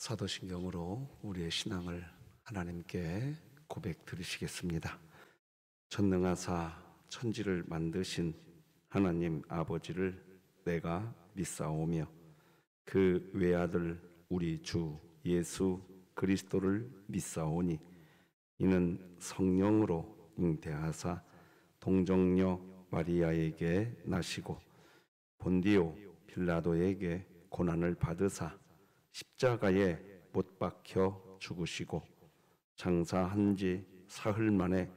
사도신경으로 우리의 신앙을 하나님께 고백 드리시겠습니다. 전능하사 천지를 만드신 하나님 아버지를 내가 믿사오며 그 외아들 우리 주 예수 그리스도를 믿사오니 이는 성령으로 잉태하사 동정녀 마리아에게 나시고 본디오 빌라도에게 고난을 받으사 십자가에 못 박혀 죽으시고 장사한 지 사흘 만에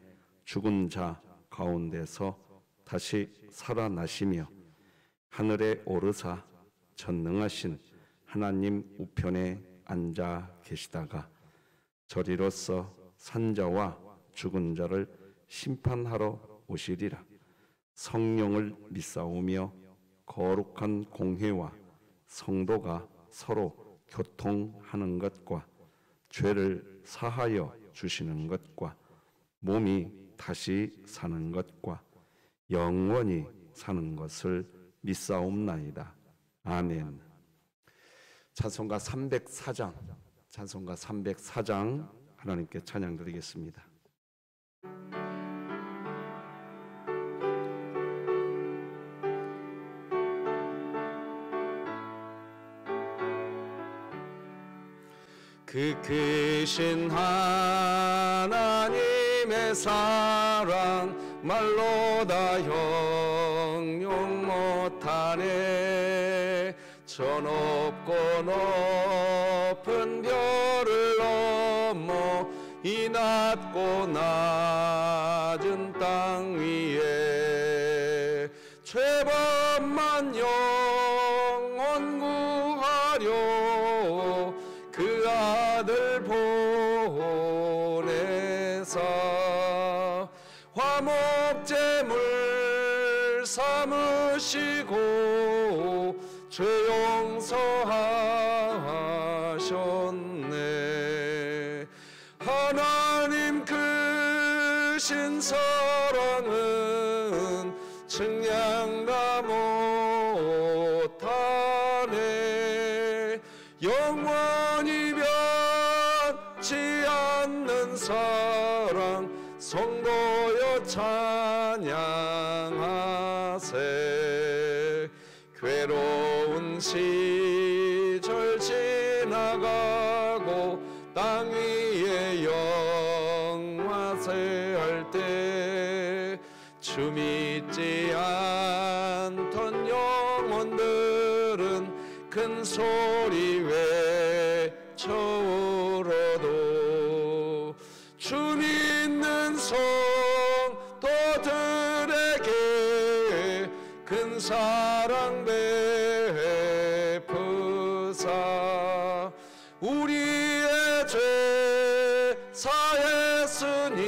죽은 자 가운데서 다시 살아나시며 하늘에 오르사 전능하신 하나님 우편에 앉아 계시다가 저리로서 산자와 죽은 자를 심판하러 오시리라. 성령을 믿사오며 거룩한 공회와 성도가 서로 교통하는 것과 죄를 사하여 주시는 것과 몸이 다시 사는 것과 영원히 사는 것을 믿사옵나이다. 아멘. 찬송가 304장 하나님께 찬양 드리겠습니다. 그 크신 하나님의 사랑 말로 다 형용 못하네. 저 높고 높은 별을 넘어 이 낮고 낮은 땅 위에 죄범만 영원 구하려 그 아들 보내사 화목제물 삼으시고 죄 용서하셨네. 하나님 크신 사랑은 측량다 못하네. 영원히 변치 않는 사랑 성도여 찬양하세. 괴로운 시절 지나가고 땅 위에 영화세할 때 주 믿지 않던 영혼들은 큰 소리 외쳐울어도 주 믿는 성도들에게 큰 사랑 베푸사 우리의 죄 사했으니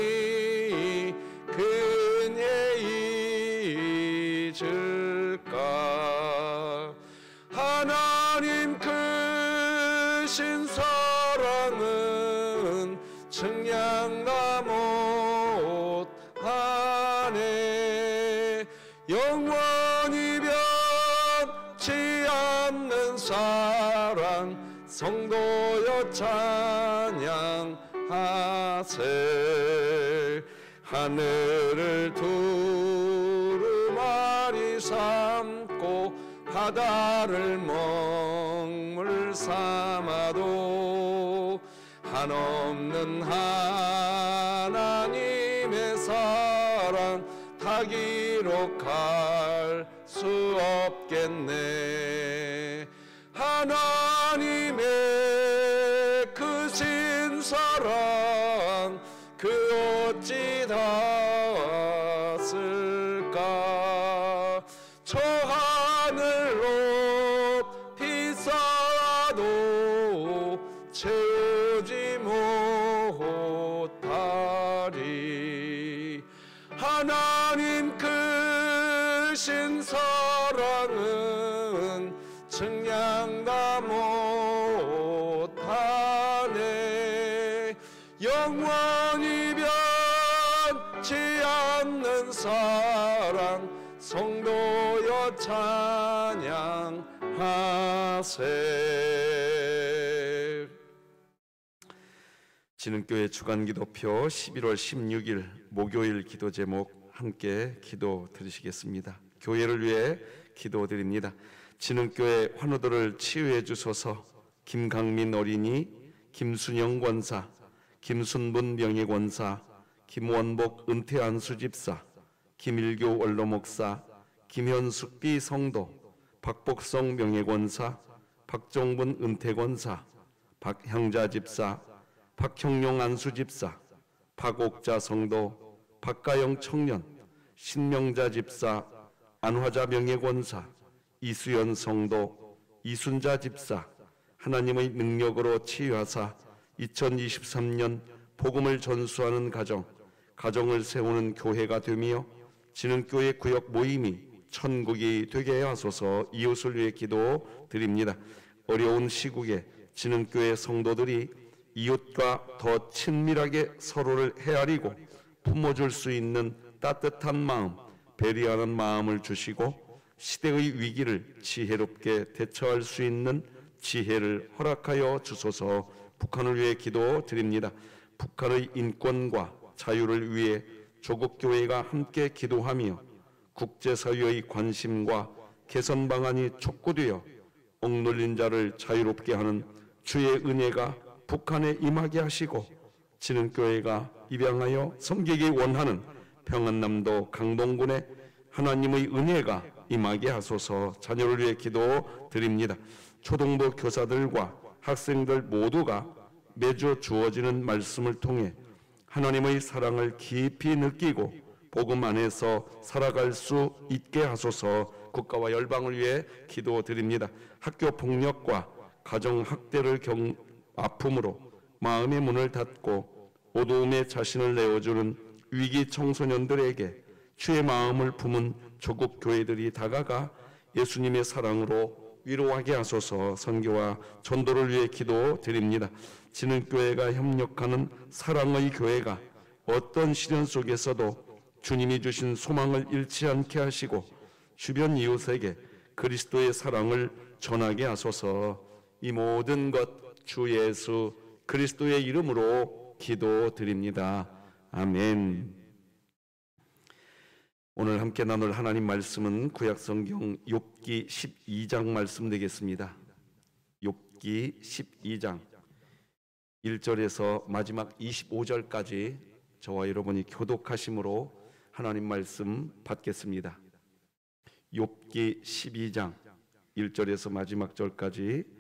근예 잊을까. 하나님 크신 사랑은 측량다 못하네. 영원히 변치 않는 사랑 성도여 찬양하세. 하늘을 두루마리 삼고 바다를 먹물 삼아도 한없는 하나님의 사랑 다 기록할 수 없겠네. 하나님의 크신 사랑 그 어찌 다 쓸까. 저 하늘 높이 쌓아도 채우지 못하리. 하나님 크신 사랑은 측량다 못하네. 영원히 변치 않는 사랑 성도여 찬양하세. 진흥교회 주간기도표 11월 16일 목요일 기도 제목 함께 기도 드리시겠습니다. 교회를 위해 기도드립니다. 진흥교회 환우들을 치유해 주소서. 김강민 어린이, 김순영 권사, 김순분 명예권사, 김원복 은퇴안수 집사, 김일교 원로목사, 김현숙 비성도, 박복성 명예권사, 박종분 은퇴권사, 박형자 집사, 박형용 안수집사, 박옥자 성도, 박가영 청년, 신명자 집사, 안화자 명예권사, 이수연 성도, 이순자 집사, 하나님의 능력으로 치유하사 2023년 복음을 전수하는 가정을 세우는 교회가 되며 진흥교회 구역 모임이 천국이 되게 하소서. 이웃을 위해 기도드립니다. 어려운 시국에 진흥교회 성도들이 이웃과 더 친밀하게 서로를 헤아리고 품어줄 수 있는 따뜻한 마음, 배려하는 마음을 주시고 시대의 위기를 지혜롭게 대처할 수 있는 지혜를 허락하여 주소서. 북한을 위해 기도드립니다. 북한의 인권과 자유를 위해 조국교회가 함께 기도하며 국제사회의 관심과 개선 방안이 촉구되어 억눌린 자를 자유롭게 하는 주의 은혜가 북한에 임하게 하시고 진흥교회가 입양하여 섬기기 원하는 평안남도 강동군에 하나님의 은혜가 임하게 하소서. 자녀를 위해 기도드립니다. 초등부 교사들과 학생들 모두가 매주 주어지는 말씀을 통해 하나님의 사랑을 깊이 느끼고 복음 안에서 살아갈 수 있게 하소서. 국가와 열방을 위해 기도드립니다. 학교 폭력과 가정 학대를 아픔으로 마음의 문을 닫고 어두움에 자신을 내어주는 위기 청소년들에게 주의 마음을 품은 조국 교회들이 다가가 예수님의 사랑으로 위로하게 하소서. 선교와 전도를 위해 기도드립니다. 진흥교회가 협력하는 사랑의 교회가 어떤 시련 속에서도 주님이 주신 소망을 잃지 않게 하시고 주변 이웃에게 그리스도의 사랑을 전하게 하소서. 이 모든 것 주 예수 그리스도의 이름으로 기도드립니다. 아멘. 오늘 함께 나눌 하나님 말씀은 구약성경 욥기 12장 말씀 되겠습니다. 욥기 12장 1절에서 마지막 25절까지 저와 여러분이 교독하심으로 하나님 말씀 받겠습니다. 욥기 12장 1절에서 마지막 절까지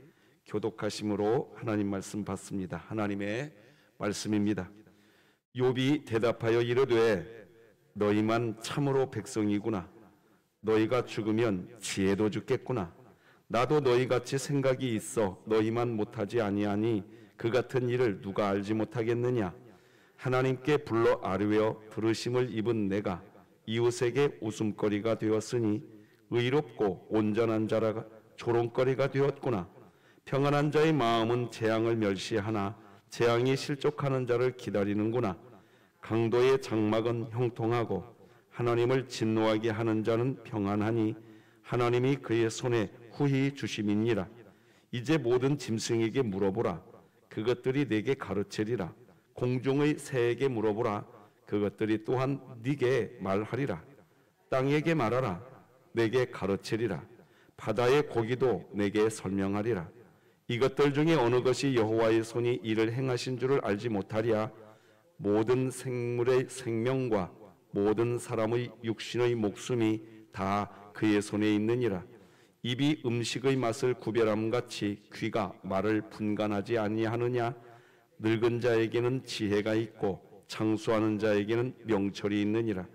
교독하심으로 하나님 말씀 받습니다. 하나님의 말씀입니다. 욥이 대답하여 이르되 너희만 참으로 백성이구나. 너희가 죽으면 지혜도 죽겠구나. 나도 너희같이 생각이 있어 너희만 못하지 아니하니 그 같은 일을 누가 알지 못하겠느냐. 하나님께 불러 아뢰어 부르심을 입은 내가 이웃에게 웃음거리가 되었으니 의롭고 온전한 자라 조롱거리가 되었구나. 평안한 자의 마음은 재앙을 멸시하나 재앙이 실족하는 자를 기다리는구나. 강도의 장막은 형통하고 하나님을 진노하게 하는 자는 평안하니 하나님이 그의 손에 후히 주심이니라. 이제 모든 짐승에게 물어보라. 그것들이 내게 가르치리라. 공중의 새에게 물어보라. 그것들이 또한 네게 말하리라. 땅에게 말하라. 내게 가르치리라. 바다의 고기도 내게 설명하리라. 이것들 중에 어느 것이 여호와의 손이 이를 행하신 줄을 알지 못하랴. 모든 생물의 생명과 모든 사람의 육신의 목숨이 다 그의 손에 있느니라. 입이 음식의 맛을 구별함같이 귀가 말을 분간하지 아니하느냐. 늙은 자에게는 지혜가 있고 장수하는 자에게는 명철이 있느니라.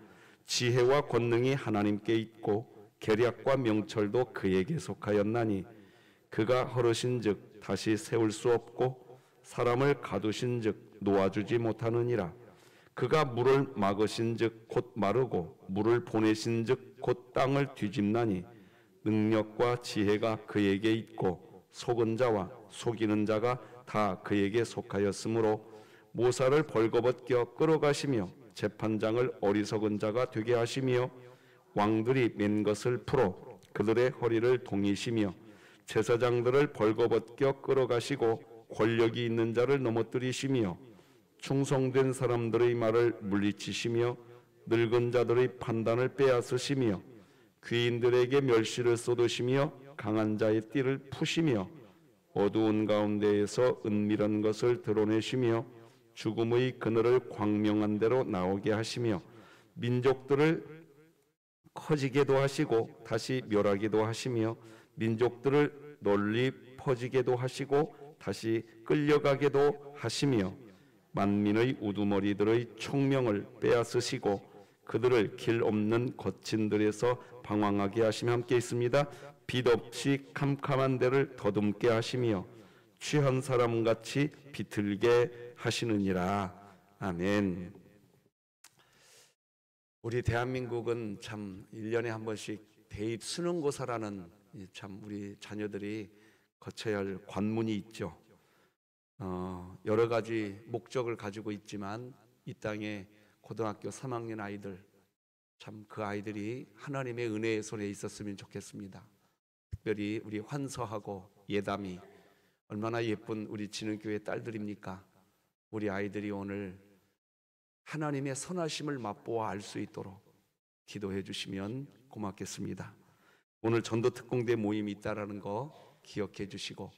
지혜와 권능이 하나님께 있고 계략과 명철도 그에게 속하였나니 그가 허르신즉 다시 세울 수 없고 사람을 가두신즉 놓아주지 못하느니라. 그가 물을 막으신즉 곧 마르고 물을 보내신즉 곧 땅을 뒤집나니 능력과 지혜가 그에게 있고 속은 자와 속이는 자가 다 그에게 속하였으므로 모사를 벌거벗겨 끌어가시며 재판장을 어리석은 자가 되게 하시며 왕들이 맨 것을 풀어 그들의 허리를 동이시며 제사장들을 벌거벗겨 끌어가시고 권력이 있는 자를 넘어뜨리시며 충성된 사람들의 말을 물리치시며 늙은 자들의 판단을 빼앗으시며 귀인들에게 멸시를 쏟으시며 강한 자의 띠를 푸시며 어두운 가운데에서 은밀한 것을 드러내시며 죽음의 그늘을 광명한 대로 나오게 하시며 민족들을 커지게도 하시고 다시 멸하기도 하시며 민족들을 널리 퍼지게도 하시고 다시 끌려가게도 하시며 만민의 우두머리들의 총명을 빼앗으시고 그들을 길 없는 거친들에서 방황하게 하시며 함께 있습니다. 빛 없이 캄캄한 데를 더듬게 하시며 취한 사람같이 비틀게 하시느니라. 아멘. 우리 대한민국은 참 1년에 한 번씩 대입 수능고사라는 참 우리 자녀들이 거쳐야 할 관문이 있죠. 여러 가지 목적을 가지고 있지만 이 땅에 고등학교 3학년 아이들, 참 그 아이들이 하나님의 은혜의 손에 있었으면 좋겠습니다. 특별히 우리 환서하고 예담이 얼마나 예쁜 우리 진흥교회 딸들입니까? 우리 아이들이 오늘 하나님의 선하심을 맛보아 알 수 있도록 기도해 주시면 고맙겠습니다. 오늘 전도특공대 모임이 있다는 거 기억해 주시고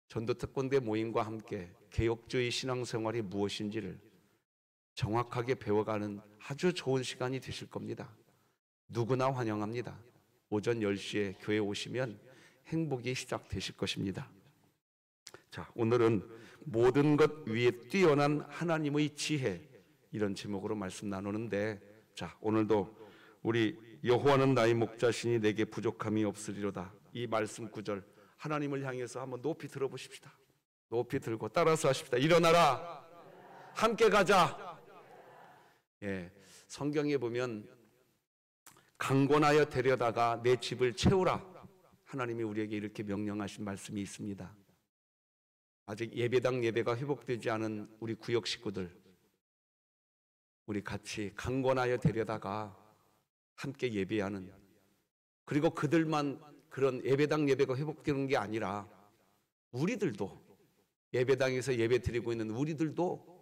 전도특공대 모임과 함께 개혁주의 신앙생활이 무엇인지를 정확하게 배워가는 아주 좋은 시간이 되실 겁니다. 누구나 환영합니다. 오전 10시에 교회 오시면 행복이 시작되실 것입니다. 자, 오늘은 모든 것 위에 뛰어난 하나님의 지혜, 이런 제목으로 말씀 나누는데, 자, 오늘도 우리 여호와는 나의 목자시니 내게 부족함이 없으리로다, 이 말씀 구절 하나님을 향해서 한번 높이 들어보십시다. 높이 들고 따라서 하십시다. 일어나라, 함께 가자. 예, 성경에 보면 강권하여 데려다가 내 집을 채우라, 하나님이 우리에게 이렇게 명령하신 말씀이 있습니다. 아직 예배당 예배가 회복되지 않은 우리 구역 식구들, 우리 같이 강권하여 데려다가 함께 예배하는, 그리고 그들만 그런 예배당 예배가 회복되는 게 아니라 우리들도, 예배당에서 예배 드리고 있는 우리들도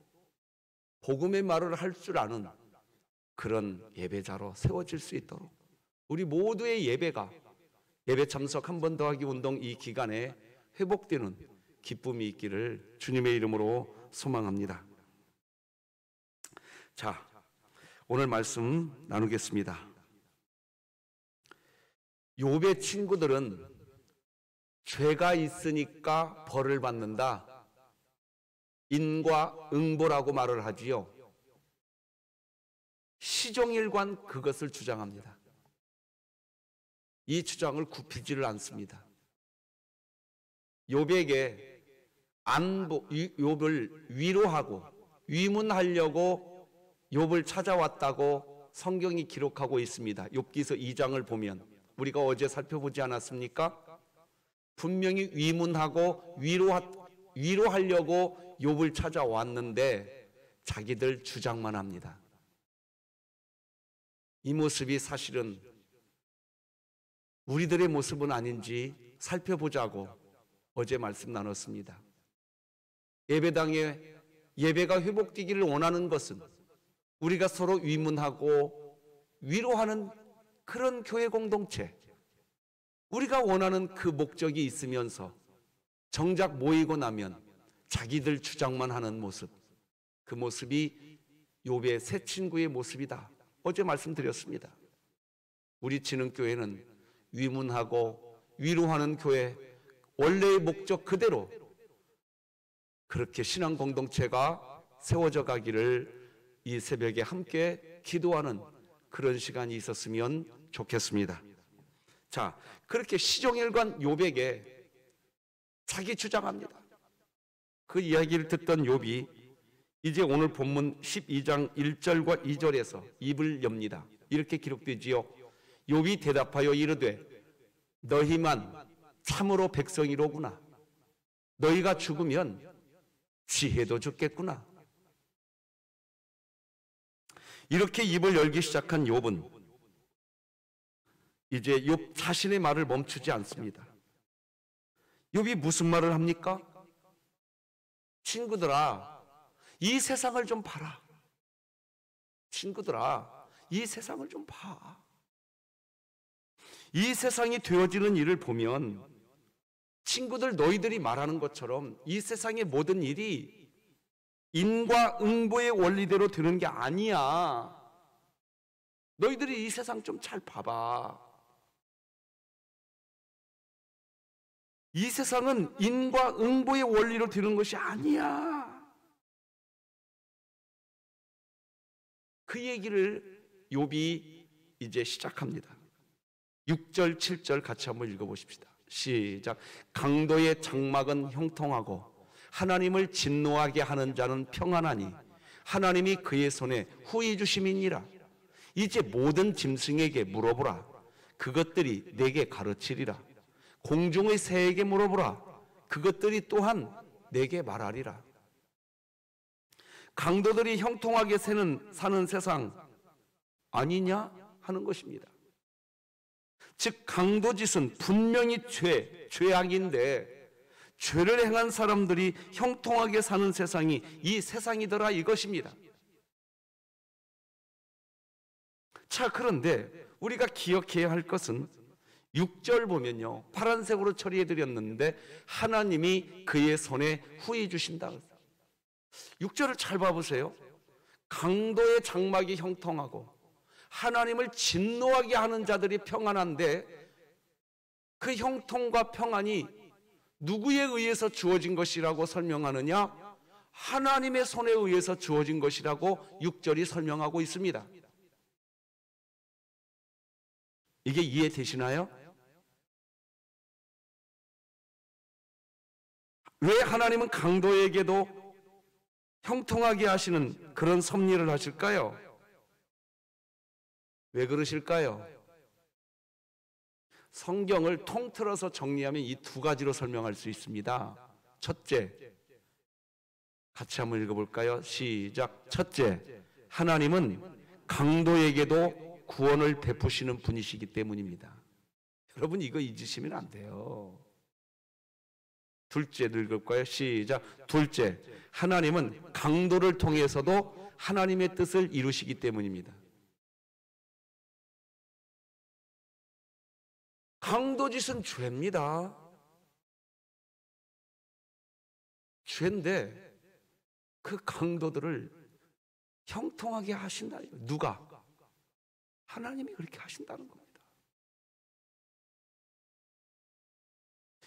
복음의 말을 할 줄 아는 그런 예배자로 세워질 수 있도록 우리 모두의 예배가, 예배 참석 한 번 더하기 운동 이 기간에 회복되는 기쁨이 있기를 주님의 이름으로 소망합니다. 자, 오늘 말씀 나누겠습니다. 욥의 친구들은 죄가 있으니까 벌을 받는다, 인과 응보라고 말을 하지요. 시종일관 그것을 주장합니다. 이 주장을 굽히지를 않습니다. 욥에게 욥을 위로하고 위문하려고 욥을 찾아왔다고 성경이 기록하고 있습니다. 욥기서 2장을 보면 우리가 어제 살펴보지 않았습니까? 분명히 위문하고 위로하려고 욥을 찾아왔는데 자기들 주장만 합니다. 이 모습이 사실은 우리들의 모습은 아닌지 살펴보자고 어제 말씀 나눴습니다. 예배당에 예배가 회복되기를 원하는 것은 우리가 서로 위문하고 위로하는 그런 교회 공동체, 우리가 원하는 그 목적이 있으면서 정작 모이고 나면 자기들 주장만 하는 모습, 그 모습이 욥의 새 친구의 모습이다, 어제 말씀드렸습니다. 우리 진흥교회는 위문하고 위로하는 교회, 원래의 목적 그대로 그렇게 신앙 공동체가 세워져 가기를 이 새벽에 함께 기도하는 그런 시간이 있었으면 좋겠습니다. 자, 그렇게 시종일관 욥에게 자기 주장합니다. 그 이야기를 듣던 욥이 이제 오늘 본문 12장 1절과 2절에서 입을 엽니다. 이렇게 기록되지요. 욥이 대답하여 이르되 너희만 참으로 백성이로구나. 너희가 죽으면 지혜도 죽겠구나. 이렇게 입을 열기 시작한 욥은 이제 욥 자신의 말을 멈추지 않습니다. 욥이 무슨 말을 합니까? 친구들아, 이 세상을 좀 봐라. 친구들아, 이 세상을 좀 봐. 이 세상이 되어지는 일을 보면 친구들 너희들이 말하는 것처럼 이 세상의 모든 일이 인과응보의 원리대로 되는 게 아니야. 너희들이 이 세상 좀 잘 봐봐. 이 세상은 인과응보의 원리로 되는 것이 아니야. 그 얘기를 욥이 이제 시작합니다. 6절, 7절 같이 한번 읽어보십시다. 시작. 강도의 장막은 형통하고 하나님을 진노하게 하는 자는 평안하니 하나님이 그의 손에 후히 주심이니라. 이제 모든 짐승에게 물어보라. 그것들이 내게 가르치리라. 공중의 새에게 물어보라. 그것들이 또한 내게 말하리라. 강도들이 형통하게 사는 세상 아니냐 하는 것입니다. 즉 강도짓은 분명히 죄악인데 죄를 행한 사람들이 형통하게 사는 세상이 이 세상이더라 이것입니다. 자, 그런데 우리가 기억해야 할 것은 6절 보면요, 파란색으로 처리해 드렸는데 하나님이 그의 손에 후히 주신다. 6절을 잘 봐보세요. 강도의 장막이 형통하고 하나님을 진노하게 하는 자들이 평안한데 그 형통과 평안이 누구에 의해서 주어진 것이라고 설명하느냐? 하나님의 손에 의해서 주어진 것이라고 6절이 설명하고 있습니다. 이게 이해되시나요? 왜 하나님은 강도에게도 형통하게 하시는 그런 섭리를 하실까요? 왜 그러실까요? 성경을 통틀어서 정리하면 이 두 가지로 설명할 수 있습니다. 첫째, 같이 한번 읽어볼까요? 시작. 첫째, 하나님은 강도에게도 구원을 베푸시는 분이시기 때문입니다. 여러분 이거 잊으시면 안 돼요. 둘째 읽을까요? 시작. 둘째, 하나님은 강도를 통해서도 하나님의 뜻을 이루시기 때문입니다. 강도짓은 죄입니다. 죄인데 그 강도들을 형통하게 하신다. 누가? 하나님이 그렇게 하신다는 겁니다.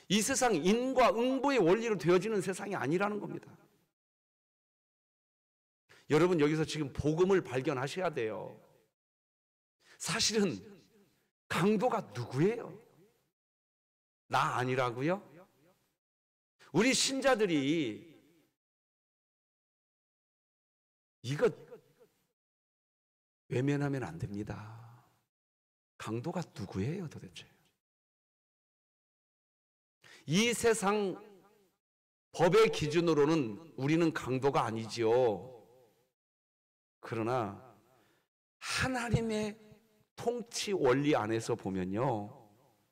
이 세상 인과응보의 원리로 되어지는 세상이 아니라는 겁니다. 여러분 여기서 지금 복음을 발견하셔야 돼요. 사실은 강도가 누구예요? 나 아니라고요? 우리 신자들이 이거 외면하면 안 됩니다. 강도가 누구예요 도대체? 이 세상 법의 기준으로는 우리는 강도가 아니지요. 그러나 하나님의 통치 원리 안에서 보면요,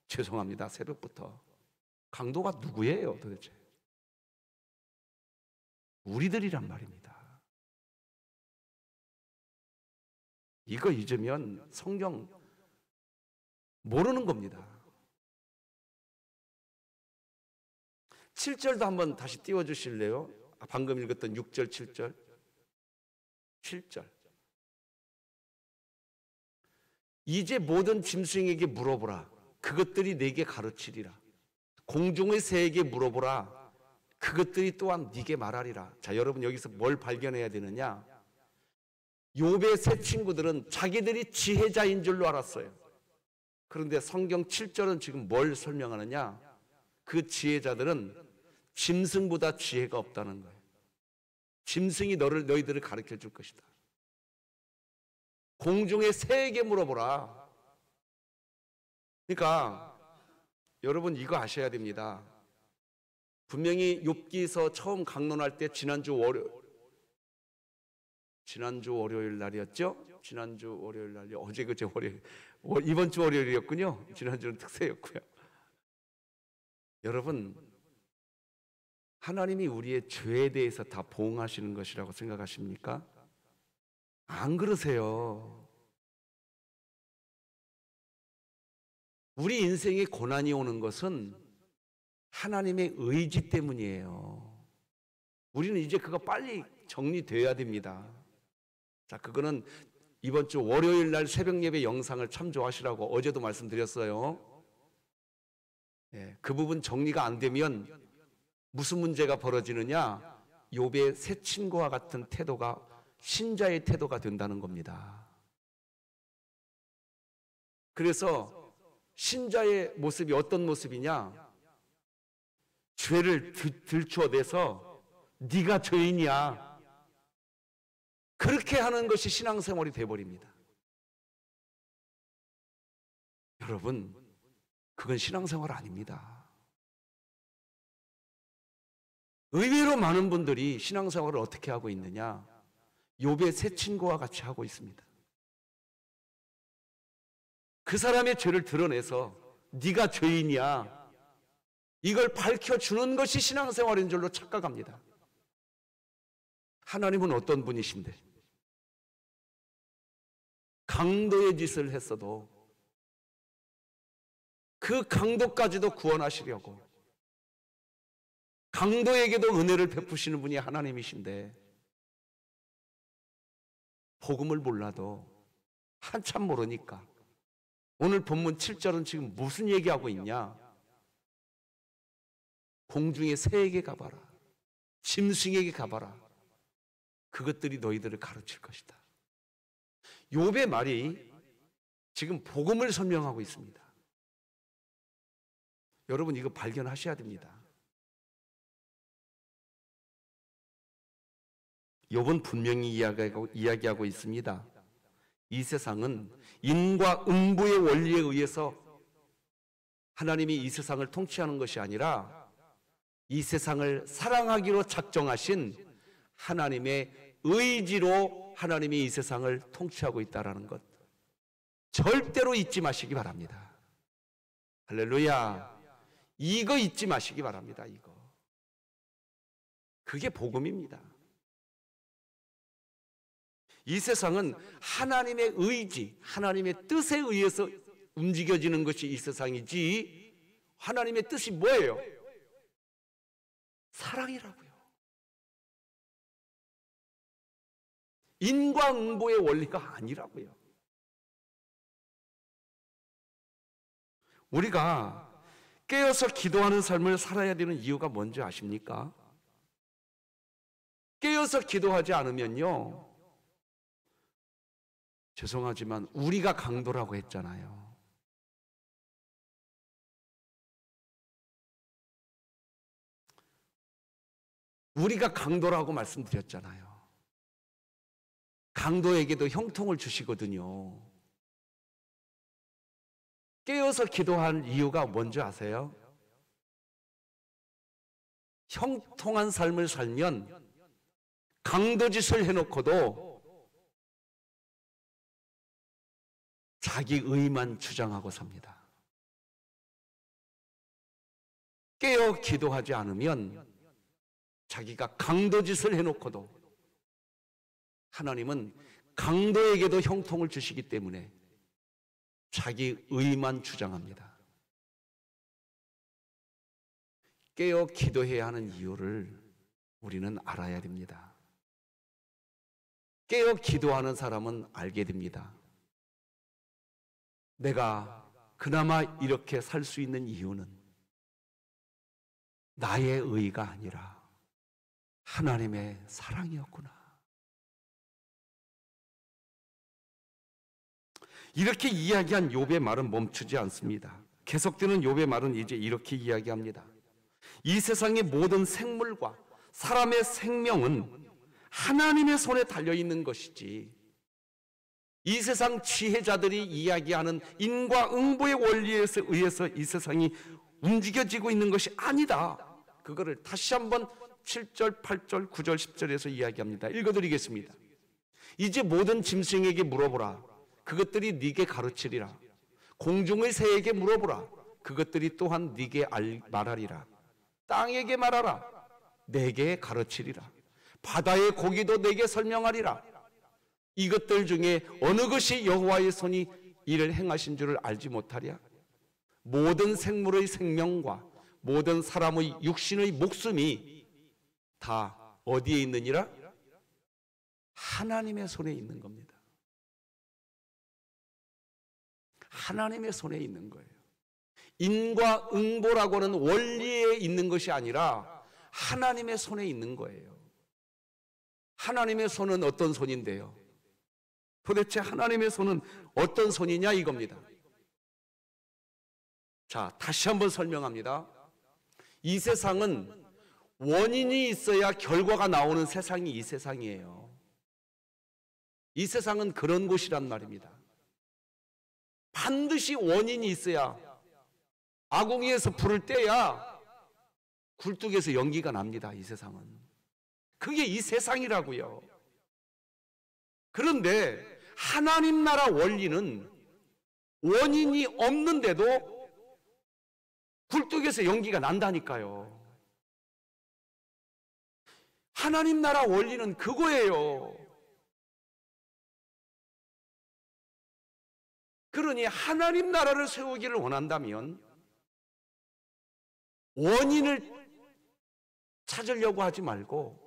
죄송합니다. 새벽부터 강도가 누구예요 도대체? 우리들이란 말입니다. 이거 잊으면 성경 모르는 겁니다. 7절도 한번 다시 띄워주실래요? 방금 읽었던 6절, 7절. 7절. 이제 모든 짐승에게 물어보라. 그것들이 내게 가르치리라. 공중의 새에게 물어보라. 그것들이 또한 네게 말하리라. 자, 여러분 여기서 뭘 발견해야 되느냐? 욥의 세 친구들은 자기들이 지혜자인 줄로 알았어요. 그런데 성경 7절은 지금 뭘 설명하느냐? 그 지혜자들은 짐승보다 지혜가 없다는 거예요. 짐승이 너희들을 가르쳐 줄 것이다. 공중의 새에게 물어보라. 그러니까 여러분 이거 아셔야 됩니다. 분명히 욥기서 처음 강론할 때 지난주 월요일 날이었죠? 지난주 월요일 날이 어제 그제 월요일, 이번 주 월요일이었군요. 지난주는 특세였고요. 여러분 하나님이 우리의 죄에 대해서 다 보응하시는 것이라고 생각하십니까? 안 그러세요. 우리 인생에 고난이 오는 것은 하나님의 의지 때문이에요. 우리는 이제 그거 빨리 정리돼야 됩니다. 자, 그거는 이번 주 월요일 날 새벽 예배 영상을 참조하시라고 어제도 말씀드렸어요. 그 부분 정리가 안 되면 무슨 문제가 벌어지느냐? 욥의 새 친구와 같은 태도가 신자의 태도가 된다는 겁니다. 그래서 신자의 모습이 어떤 모습이냐? 죄를 들추어대서 네가 죄인이야, 그렇게 하는 것이 신앙생활이 되어버립니다. 여러분, 그건 신앙생활 아닙니다. 의외로 많은 분들이 신앙생활을 어떻게 하고 있느냐? 욥의 새 친구와 같이 하고 있습니다. 그 사람의 죄를 드러내서 네가 죄인이야, 이걸 밝혀주는 것이 신앙생활인 줄로 착각합니다. 하나님은 어떤 분이신데 강도의 짓을 했어도 그 강도까지도 구원하시려고 강도에게도 은혜를 베푸시는 분이 하나님이신데 복음을 몰라도 한참 모르니까 오늘 본문 7절은 지금 무슨 얘기하고 있냐? 공중의 새에게 가봐라, 짐승에게 가봐라, 그것들이 너희들을 가르칠 것이다. 욥의 말이 지금 복음을 설명하고 있습니다. 여러분, 이거 발견하셔야 됩니다. 욥은 분명히 이야기하고 있습니다. 이 세상은 인과 응보의 원리에 의해서 하나님이 이 세상을 통치하는 것이 아니라 이 세상을 사랑하기로 작정하신 하나님의 의지로 하나님이 이 세상을 통치하고 있다는 것, 절대로 잊지 마시기 바랍니다. 할렐루야. 이거 잊지 마시기 바랍니다. 이거. 그게 복음입니다. 이 세상은 하나님의 의지, 하나님의 뜻에 의해서 움직여지는 것이 이 세상이지, 하나님의 뜻이 뭐예요? 사랑이라고요. 인과응보의 원리가 아니라고요. 우리가 깨어서 기도하는 삶을 살아야 되는 이유가 뭔지 아십니까? 깨어서 기도하지 않으면요, 죄송하지만 우리가 강도라고 했잖아요. 우리가 강도라고 말씀드렸잖아요. 강도에게도 형통을 주시거든요. 깨어서 기도한 이유가 뭔지 아세요? 형통한 삶을 살면 강도짓을 해놓고도 자기 의만 주장하고 삽니다. 깨어 기도하지 않으면 자기가 강도짓을 해놓고도 하나님은 강도에게도 형통을 주시기 때문에 자기 의만 주장합니다. 깨어 기도해야 하는 이유를 우리는 알아야 됩니다. 깨어 기도하는 사람은 알게 됩니다. 내가 그나마 이렇게 살 수 있는 이유는 나의 의가 아니라 하나님의 사랑이었구나. 이렇게 이야기한 욥의 말은 멈추지 않습니다. 계속되는 욥의 말은 이제 이렇게 이야기합니다. 이 세상의 모든 생물과 사람의 생명은 하나님의 손에 달려있는 것이지, 이 세상 지혜자들이 이야기하는 인과응보의 원리에 의해서 이 세상이 움직여지고 있는 것이 아니다. 그거를 다시 한번 7절, 8절, 9절, 10절에서 이야기합니다. 읽어드리겠습니다. 이제 모든 짐승에게 물어보라. 그것들이 네게 가르치리라. 공중의 새에게 물어보라. 그것들이 또한 네게 말하리라. 땅에게 말하라. 내게 가르치리라. 바다의 고기도 내게 설명하리라. 이것들 중에 어느 것이 여호와의 손이 이를 행하신 줄을 알지 못하랴. 모든 생물의 생명과 모든 사람의 육신의 목숨이 다 어디에 있느니라? 하나님의 손에 있는 겁니다. 하나님의 손에 있는 거예요. 인과응보라고는 원리에 있는 것이 아니라 하나님의 손에 있는 거예요. 하나님의 손은 어떤 손인데요? 도대체 하나님의 손은 어떤 손이냐 이겁니다. 자, 다시 한번 설명합니다. 이 세상은 원인이 있어야 결과가 나오는 세상이 이 세상이에요. 이 세상은 그런 곳이란 말입니다. 반드시 원인이 있어야, 아궁이에서 불을 떼야 굴뚝에서 연기가 납니다. 이 세상은. 그게 이 세상이라고요. 그런데 하나님 나라 원리는 원인이 없는데도 굴뚝에서 연기가 난다니까요. 하나님 나라 원리는 그거예요. 그러니 하나님 나라를 세우기를 원한다면 원인을 찾으려고 하지 말고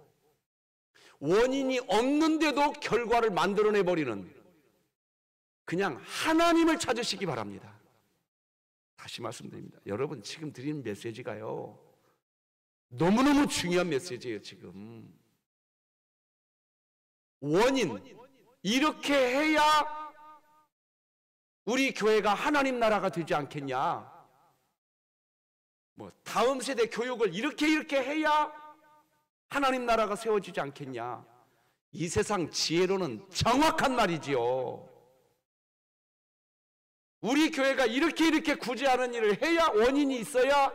원인이 없는데도 결과를 만들어내버리는 그냥 하나님을 찾으시기 바랍니다. 다시 말씀드립니다. 여러분, 지금 드리는 메시지가요, 너무너무 중요한 메시지예요. 지금 원인, 이렇게 해야 우리 교회가 하나님 나라가 되지 않겠냐, 뭐 다음 세대 교육을 이렇게 해야 하나님 나라가 세워지지 않겠냐, 이 세상 지혜로는 정확한 말이지요. 우리 교회가 이렇게 구제하는 일을 해야, 원인이 있어야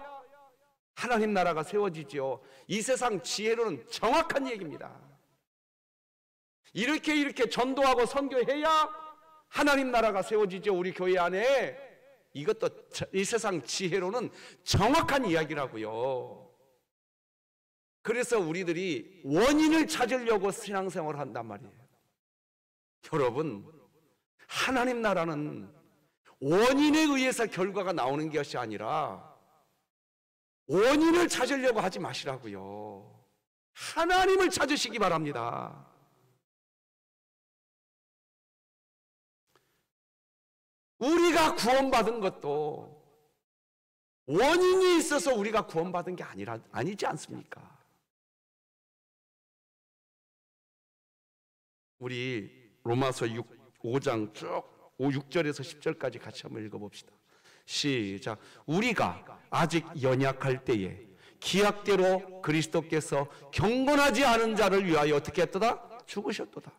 하나님 나라가 세워지지요. 이 세상 지혜로는 정확한 얘기입니다. 이렇게 전도하고 선교해야 하나님 나라가 세워지죠. 우리 교회 안에. 이것도 이 세상 지혜로는 정확한 이야기라고요. 그래서 우리들이 원인을 찾으려고 신앙생활을 한단 말이에요. 여러분, 하나님 나라는 원인에 의해서 결과가 나오는 것이 아니라 원인을 찾으려고 하지 마시라고요. 하나님을 찾으시기 바랍니다. 우리가 구원받은 것도 원인이 있어서 우리가 구원받은 게 아니지 않습니까? 우리 로마서 5장 쭉 6절에서 10절까지 같이 한번 읽어봅시다. 시작. 우리가 아직 연약할 때에 기약대로 그리스도께서 경건하지 않은 자를 위하여 어떻게 했도다? 죽으셨도다.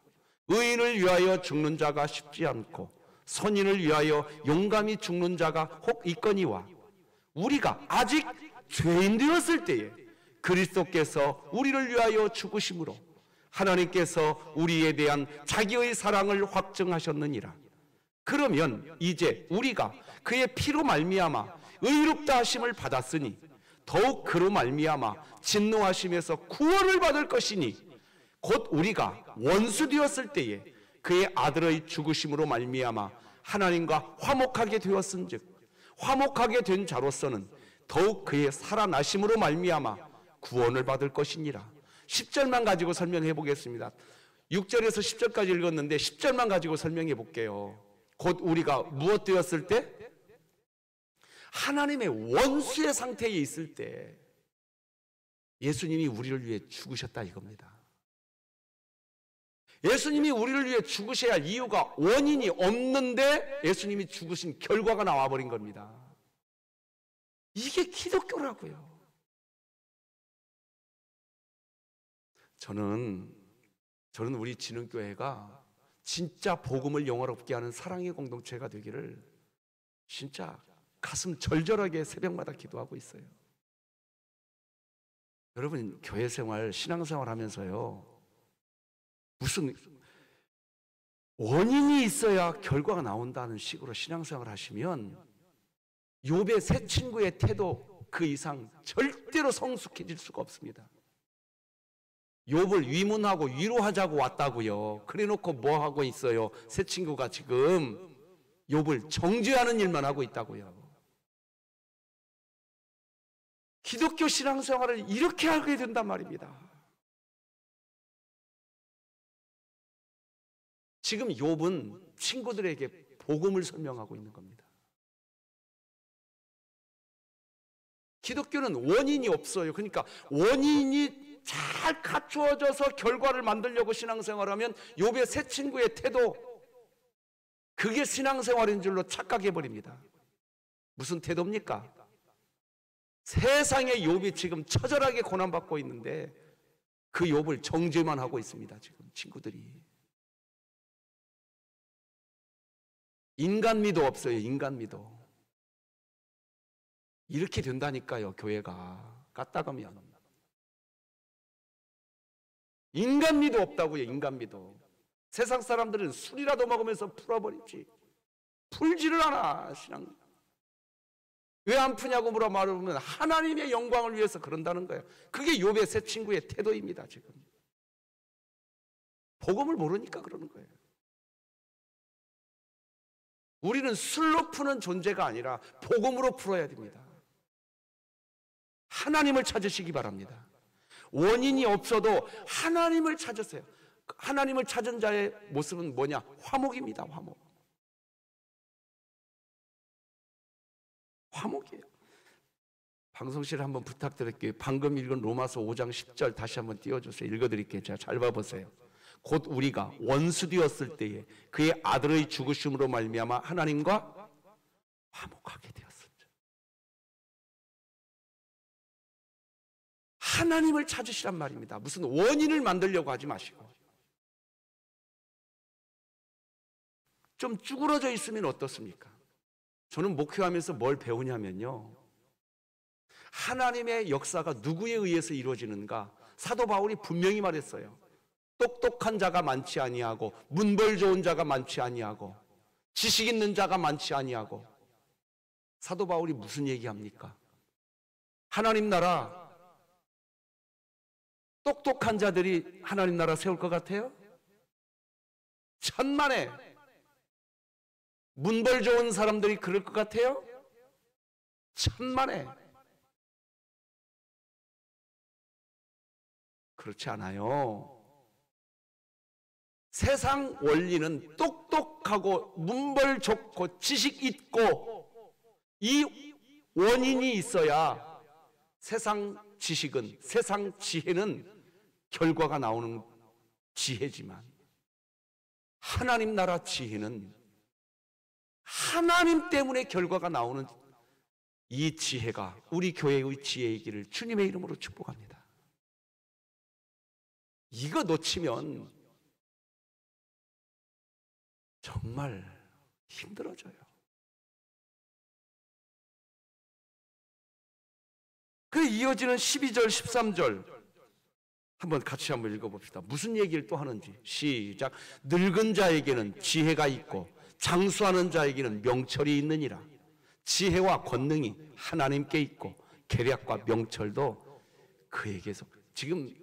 의인을 위하여 죽는 자가 쉽지 않고 선인을 위하여 용감히 죽는 자가 혹 있거니와, 우리가 아직 죄인 되었을 때에 그리스도께서 우리를 위하여 죽으심으로 하나님께서 우리에 대한 자기의 사랑을 확증하셨느니라. 그러면 이제 우리가 그의 피로 말미암아 의롭다 하심을 받았으니 더욱 그로 말미암아 진노하심에서 구원을 받을 것이니, 곧 우리가 원수 되었을 때에 그의 아들의 죽으심으로 말미암아 하나님과 화목하게 되었은즉 화목하게 된 자로서는 더욱 그의 살아나심으로 말미암아 구원을 받을 것이니라. 10절만 가지고 설명해 보겠습니다. 6절에서 10절까지 읽었는데 10절만 가지고 설명해 볼게요. 곧 우리가 무엇 되었을 때? 하나님의 원수의 상태에 있을 때 예수님이 우리를 위해 죽으셨다 이겁니다. 예수님이 우리를 위해 죽으셔야 할 이유가, 원인이 없는데 예수님이 죽으신 결과가 나와버린 겁니다. 이게 기독교라고요. 저는 우리 진흥교회가 진짜 복음을 영화롭게 하는 사랑의 공동체가 되기를 진짜 가슴 절절하게 새벽마다 기도하고 있어요. 여러분, 교회 생활, 신앙생활 하면서요, 무슨 원인이 있어야 결과가 나온다는 식으로 신앙생활 하시면 욥의 새 친구의 태도 그 이상 절대로 성숙해질 수가 없습니다. 욥을 위문하고 위로하자고 왔다고요. 그래놓고 뭐 하고 있어요? 새 친구가 지금 욥을 정죄하는 일만 하고 있다고요. 기독교 신앙생활을 이렇게 하게 된단 말입니다. 지금 욥은 친구들에게 복음을 설명하고 있는 겁니다. 기독교는 원인이 없어요. 그러니까 원인이 잘 갖추어져서 결과를 만들려고 신앙생활하면 욥의 새 친구의 태도, 그게 신앙생활인 줄로 착각해버립니다. 무슨 태도입니까? 세상에 욥이 지금 처절하게 고난받고 있는데 그 욥을 정죄만 하고 있습니다. 지금 친구들이. 인간미도 없어요. 인간미도. 이렇게 된다니까요. 교회가 까딱하면 인간미도 없다고요. 인간미도. 세상 사람들은 술이라도 먹으면서 풀어버리지 풀지를 않아. 신앙 왜 안 푸냐고 물어보면 하나님의 영광을 위해서 그런다는 거예요. 그게 욥의 새 친구의 태도입니다. 지금 복음을 모르니까 그러는 거예요. 우리는 술로 푸는 존재가 아니라 복음으로 풀어야 됩니다. 하나님을 찾으시기 바랍니다. 원인이 없어도 하나님을 찾으세요. 하나님을 찾은 자의 모습은 뭐냐? 화목입니다. 화목. 화목이에요. 방송실 한번 부탁드릴게요. 방금 읽은 로마서 5장 10절 다시 한번 띄워주세요. 읽어드릴게요. 제가 잘 봐보세요. 곧 우리가 원수 되었을 때에 그의 아들의 죽으심으로 말미암아 하나님과 화목하게 되었습니다. 하나님을 찾으시란 말입니다. 무슨 원인을 만들려고 하지 마시고. 좀 쭈그러져 있으면 어떻습니까? 저는 목회하면서 뭘 배우냐면요, 하나님의 역사가 누구에 의해서 이루어지는가? 사도 바울이 분명히 말했어요. 똑똑한 자가 많지 아니하고 문벌 좋은 자가 많지 아니하고 지식 있는 자가 많지 아니하고. 사도 바울이 무슨 얘기합니까? 하나님 나라, 똑똑한 자들이 하나님 나라 세울 것 같아요? 천만에. 문벌 좋은 사람들이 그럴 것 같아요? 천만에. 그렇지 않아요. 세상 원리는 똑똑하고 문벌 좋고 지식 있고 이 원인이 있어야 세상 지식은, 세상 지혜는 결과가 나오는 지혜지만 하나님 나라 지혜는 하나님 때문에 결과가 나오는 이 지혜가 우리 교회의 지혜이기를 주님의 이름으로 축복합니다. 이거 놓치면 정말 힘들어져요. 그 이어지는 12절, 13절 한번 같이 한번 읽어봅시다. 무슨 얘기를 또 하는지. 시작. 늙은 자에게는 지혜가 있고 장수하는 자에게는 명철이 있느니라. 지혜와 권능이 하나님께 있고 계략과 명철도 그에게서. 지금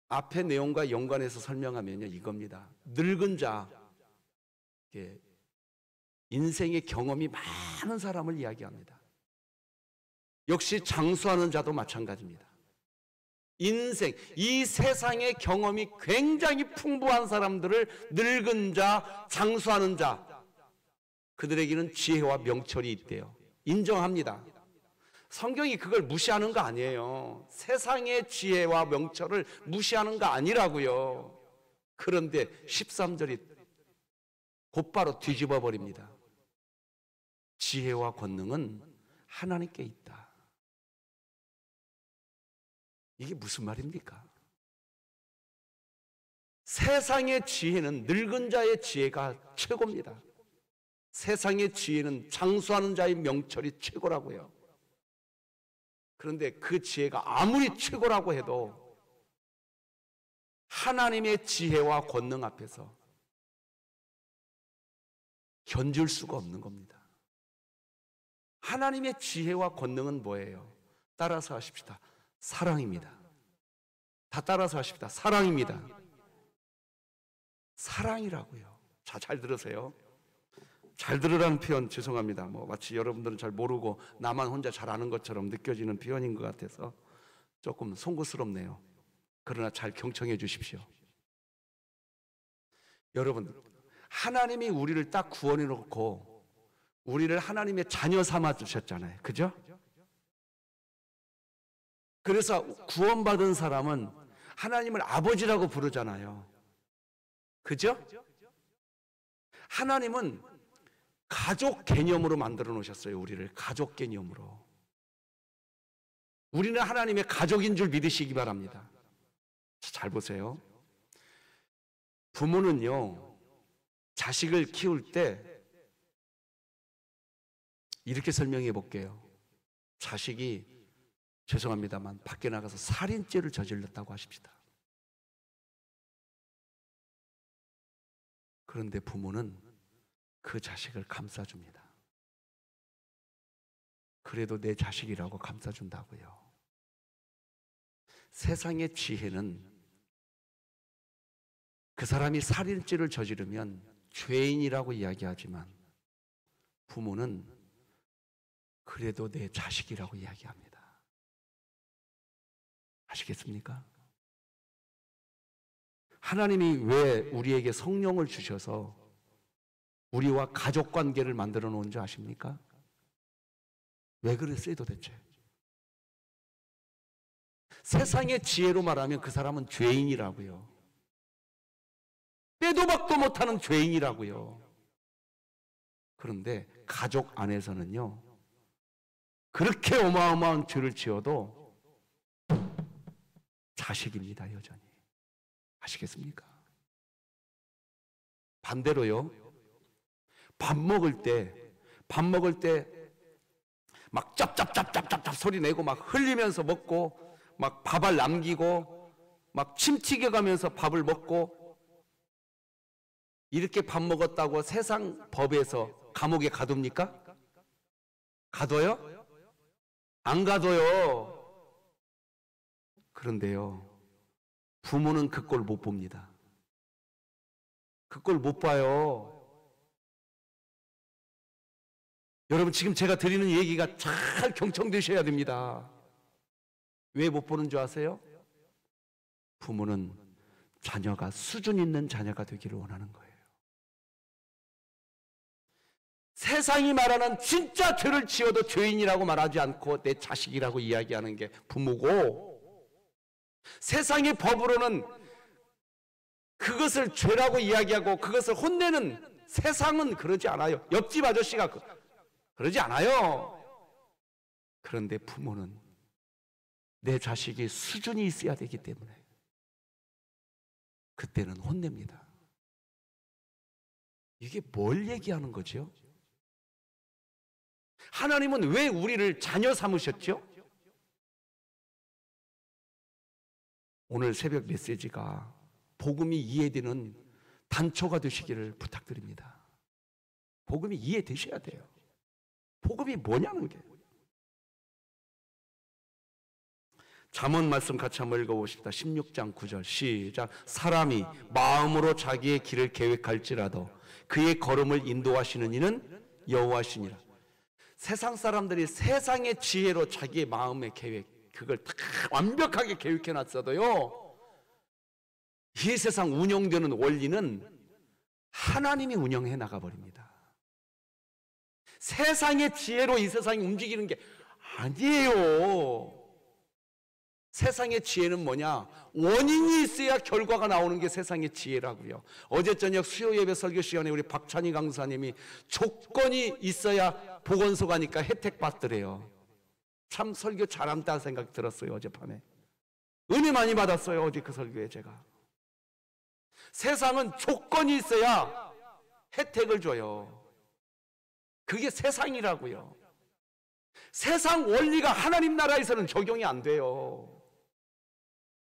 앞의 내용과 연관해서 설명하면요, 이겁니다. 늙은 자, 인생의 경험이 많은 사람을 이야기합니다. 역시 장수하는 자도 마찬가지입니다. 인생, 이 세상의 경험이 굉장히 풍부한 사람들을 늙은 자, 장수하는 자, 그들에게는 지혜와 명철이 있대요. 인정합니다. 성경이 그걸 무시하는 거 아니에요. 세상의 지혜와 명철을 무시하는 거 아니라고요. 그런데 13절이 곧바로 뒤집어 버립니다. 지혜와 권능은 하나님께 있다. 이게 무슨 말입니까? 세상의 지혜는 늙은 자의 지혜가 최고입니다. 세상의 지혜는 장수하는 자의 명철이 최고라고요. 그런데 그 지혜가 아무리 최고라고 해도 하나님의 지혜와 권능 앞에서 견줄 수가 없는 겁니다. 하나님의 지혜와 권능은 뭐예요? 따라서 하십시다. 사랑입니다. 다 따라서 하십니다. 사랑입니다. 사랑이라고요. 자, 잘 들으세요. 잘 들으라는 표현 죄송합니다. 마치 여러분들은 잘 모르고 나만 혼자 잘 아는 것처럼 느껴지는 표현인 것 같아서 조금 송구스럽네요. 그러나 잘 경청해 주십시오. 여러분, 하나님이 우리를 딱 구원해 놓고 우리를 하나님의 자녀 삼아 주셨잖아요. 그죠? 그래서 구원받은 사람은 하나님을 아버지라고 부르잖아요. 그죠? 하나님은 가족 개념으로 만들어 놓으셨어요. 우리를 가족 개념으로. 우리는 하나님의 가족인 줄 믿으시기 바랍니다. 잘 보세요. 부모는요, 자식을 키울 때 이렇게 설명해 볼게요. 자식이 죄송합니다만 밖에 나가서 살인죄를 저질렀다고 하십시다. 그런데 부모는 그 자식을 감싸줍니다. 그래도 내 자식이라고 감싸준다고요. 세상의 지혜는 그 사람이 살인죄를 저지르면 죄인이라고 이야기하지만 부모는 그래도 내 자식이라고 이야기합니다. 아시겠습니까? 하나님이 왜 우리에게 성령을 주셔서 우리와 가족관계를 만들어 놓은 줄 아십니까? 왜 그랬어요 도대체? 세상의 지혜로 말하면 그 사람은 죄인이라고요. 빼도 박도 못하는 죄인이라고요. 그런데 가족 안에서는요, 그렇게 어마어마한 죄를 지어도 자식입니다, 여전히. 아시겠습니까? 반대로요, 밥 먹을 때 막 짭짭짭짭짭짭 소리 내고 막 흘리면서 먹고 막 밥알 남기고 막 침 튀겨가면서 밥을 먹고 이렇게 밥 먹었다고 세상 법에서 감옥에 가둡니까? 가둬요? 안 가둬요. 그런데요, 부모는 그 꼴 못 봅니다. 그 꼴 못 봐요. 여러분, 지금 제가 드리는 얘기가 잘 경청되셔야 됩니다. 왜 못 보는 줄 아세요? 부모는 자녀가 수준 있는 자녀가 되기를 원하는 거예요. 세상이 말하는 진짜 죄를 지어도 죄인이라고 말하지 않고 내 자식이라고 이야기하는 게 부모고, 세상의 법으로는 그것을 죄라고 이야기하고 그것을 혼내는 세상은 그러지 않아요. 옆집 아저씨가 그러지 않아요. 그런데 부모는 내 자식이 수준이 있어야 되기 때문에 그때는 혼냅니다. 이게 뭘 얘기하는 거죠? 하나님은 왜 우리를 자녀 삼으셨죠? 오늘 새벽 메시지가 복음이 이해되는 단초가 되시기를 부탁드립니다. 복음이 이해되셔야 돼요. 복음이 뭐냐는 게. 잠언 말씀 같이 한번 읽어보십시다. 16장 9절 시작. 사람이 마음으로 자기의 길을 계획할지라도 그의 걸음을 인도하시는 이는 여호와시니라. 세상 사람들이 세상의 지혜로 자기의 마음의 계획, 그걸 다 완벽하게 계획해놨어도요, 이 세상 운영되는 원리는 하나님이 운영해 나가버립니다. 세상의 지혜로 이 세상이 움직이는 게 아니에요. 세상의 지혜는 뭐냐? 원인이 있어야 결과가 나오는 게 세상의 지혜라고요. 어제 저녁 수요 예배 설교 시간에 우리 박찬희 강사님이 조건이 있어야 보건소 가니까 혜택 받더래요. 참 설교 잘한다는 생각 들었어요. 어젯밤에 은혜 많이 받았어요. 어제 그 설교에 제가. 세상은 조건이 있어야 혜택을 줘요. 그게 세상이라고요. 세상 원리가 하나님 나라에서는 적용이 안 돼요.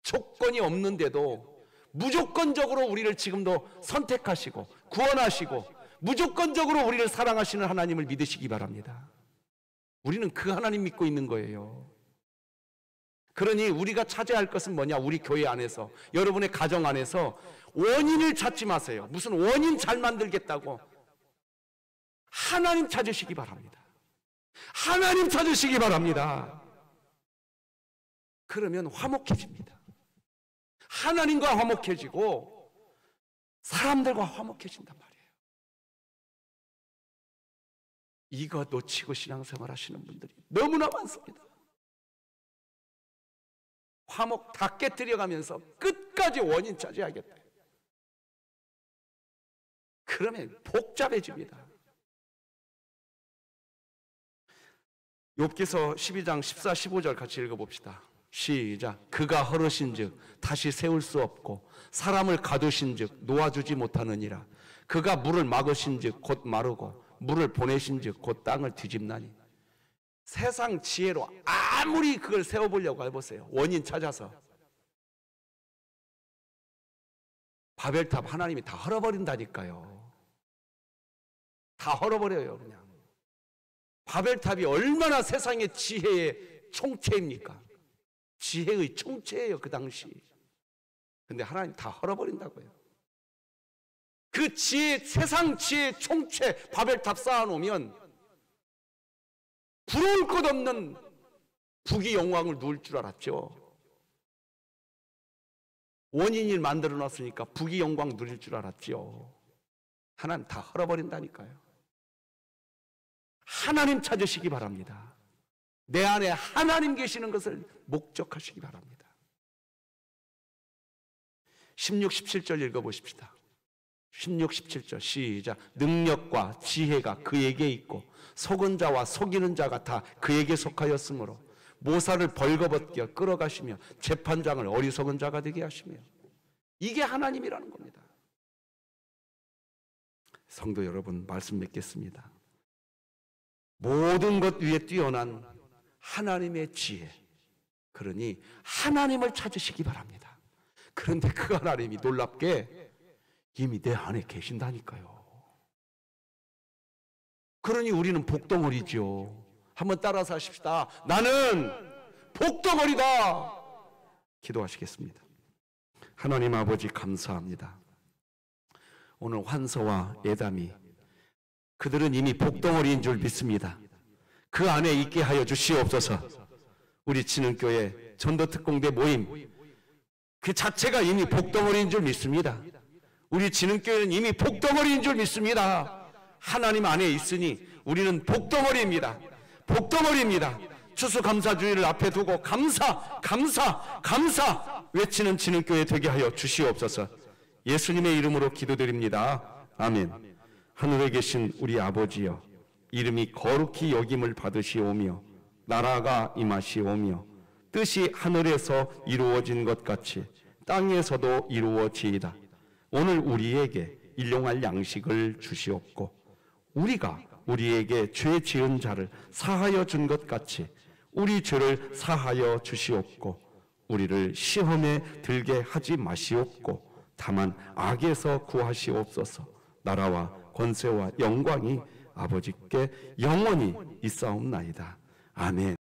조건이 없는데도 무조건적으로 우리를 지금도 선택하시고 구원하시고 무조건적으로 우리를 사랑하시는 하나님을 믿으시기 바랍니다. 우리는 그 하나님 믿고 있는 거예요. 그러니 우리가 찾아야 할 것은 뭐냐? 우리 교회 안에서, 여러분의 가정 안에서 원인을 찾지 마세요. 무슨 원인 잘 만들겠다고. 하나님 찾으시기 바랍니다. 하나님 찾으시기 바랍니다. 그러면 화목해집니다. 하나님과 화목해지고 사람들과 화목해진단 말이에요. 이거 놓치고 신앙생활 하시는 분들이 너무나 많습니다. 화목 다 깨뜨려가면서 끝까지 원인 찾아야겠다. 그러면 복잡해집니다. 욥기서 12장 14, 15절 같이 읽어봅시다. 시작. 그가 허르신즉 다시 세울 수 없고 사람을 가두신즉 놓아주지 못하느니라. 그가 물을 막으신즉 곧 마르고 물을 보내신즉 곧 땅을 뒤집나니. 세상 지혜로 아무리 그걸 세워보려고 해보세요. 원인 찾아서. 바벨탑 하나님이 다 헐어버린다니까요. 다 헐어버려요 그냥. 바벨탑이 얼마나 세상의 지혜의 총체입니까? 지혜의 총체예요 그 당시. 근데 하나님 다 헐어버린다고요. 그 지혜, 세상 지혜의 총체 바벨탑 쌓아놓으면 부러울 것 없는 북이 영광을 누릴 줄 알았죠. 원인이 만들어 놨으니까 북이 영광 누릴 줄 알았죠. 하나님 다 헐어버린다니까요. 하나님 찾으시기 바랍니다. 내 안에 하나님 계시는 것을 목적하시기 바랍니다. 16, 17절 읽어보십시다. 16, 17절 시작. 능력과 지혜가 그에게 있고 속은 자와 속이는 자가 다 그에게 속하였으므로 모사를 벌거벗겨 끌어가시며 재판장을 어리석은 자가 되게 하시며. 이게 하나님이라는 겁니다. 성도 여러분, 말씀 맺겠습니다. 모든 것 위에 뛰어난 하나님의 지혜, 그러니 하나님을 찾으시기 바랍니다. 그런데 그 하나님이 놀랍게 이미 내 안에 계신다니까요. 그러니 우리는 복덩어리죠. 한번 따라서 하십시다. 나는 복덩어리다. 기도하시겠습니다. 하나님 아버지 감사합니다. 오늘 환서와 예담이 그들은 이미 복덩어리인 줄 믿습니다. 그 안에 있게 하여 주시옵소서. 우리 진흥교회 전도특공대 모임 그 자체가 이미 복덩어리인 줄 믿습니다. 우리 진흥교회는 이미 복덩어리인 줄 믿습니다. 하나님 안에 있으니 우리는 복덩어리입니다. 복덩어리입니다. 추수감사주의를 앞에 두고 감사 감사 감사 외치는 진흥교회 되게 하여 주시옵소서. 예수님의 이름으로 기도드립니다. 아멘. 하늘에 계신 우리 아버지여, 이름이 거룩히 여김을 받으시오며 나라가 임하시오며 뜻이 하늘에서 이루어진 것 같이 땅에서도 이루어지이다. 오늘 우리에게 일용할 양식을 주시옵고 우리가 우리에게 죄 지은 자를 사하여 준 것 같이 우리 죄를 사하여 주시옵고 우리를 시험에 들게 하지 마시옵고 다만 악에서 구하시옵소서. 나라와 권세와 영광이 아버지께 영원히 있사옵나이다. 아멘.